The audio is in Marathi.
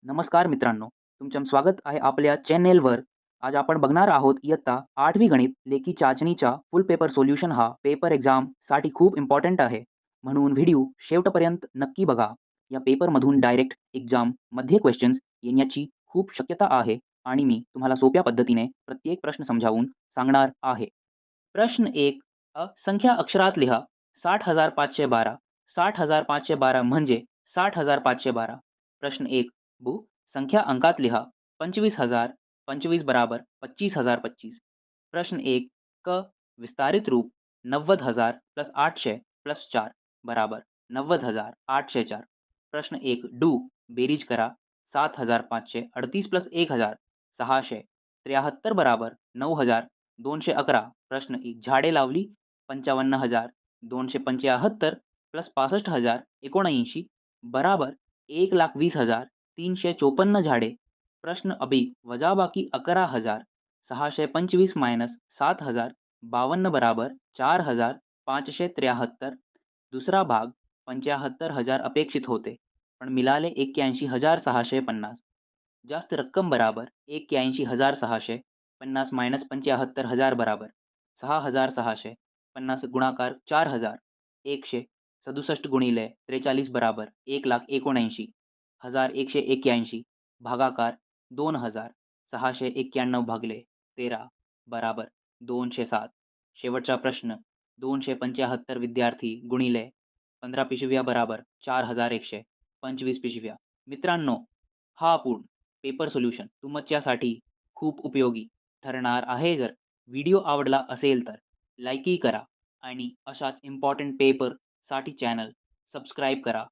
नमस्कार मित्रांनो, तुमचं स्वागत आहे आपल्या चॅनेलवर. आज आपण बघणार आहोत इयत्ता 8वी गणित लेखी चाचणीचा फुल पेपर सोल्युशन हा पेपर एक्झामसाठी खूप इम्पॉर्टंट आहे. म्हणून व्हिडिओ शेवटपर्यंत नक्की बघा. या पेपरमधून डायरेक्ट एक्झाममध्ये क्वेश्चन्स येण्याची खूप शक्यता आहे आणि मी तुम्हाला सोप्या पद्धतीने प्रत्येक प्रश्न समजावून सांगणार आहे. प्रश्न 1 संख्या अक्षरात लिहा. 60,512. 60,512 म्हणजे 60,512. प्रश्न 1 संख्या अंकात लिहा. 25,000 25 बराबर 25,025. प्रश्न 1 क विस्तारित रूप 90,000 प्लस 800 प्लस 4 बराबर 90,804. प्रश्न 1 बेरीज करा. 7,538 प्लस 1,000 673 बराबर 9,211. प्रश्न 1 झाडे लावली. 55,275 प्लस 65,079 बराबर 1,20,354 झाडे. प्रश्न अबी वजाबाकी 11,625 मायनस 7,052 बराबर 4,573. दुसरा भाग 75,000 अपेक्षित होते पण मिळाले 81,650. जास्त रक्कम बराबर 81,650 मायनस 75,000 बराबर 6,650 गुणाकार 4,167 गुणिले 43 बराबर 1,79,181 भागाकार 2,691 भागले 13 बराबर 207. शेवटचा प्रश्न 275 विद्यार्थी गुणिले 15 पिशव्या बराबर 4,125 पिशव्या. मित्रांनो, हा पूर्ण पेपर सोल्युशन तुमच्यासाठी खूप उपयोगी ठरणार आहे. जर व्हिडिओ आवडला असेल तर लाईकही करा आणि अशाच इम्पॉर्टंट पेपरसाठी चॅनल सबस्क्राईब करा.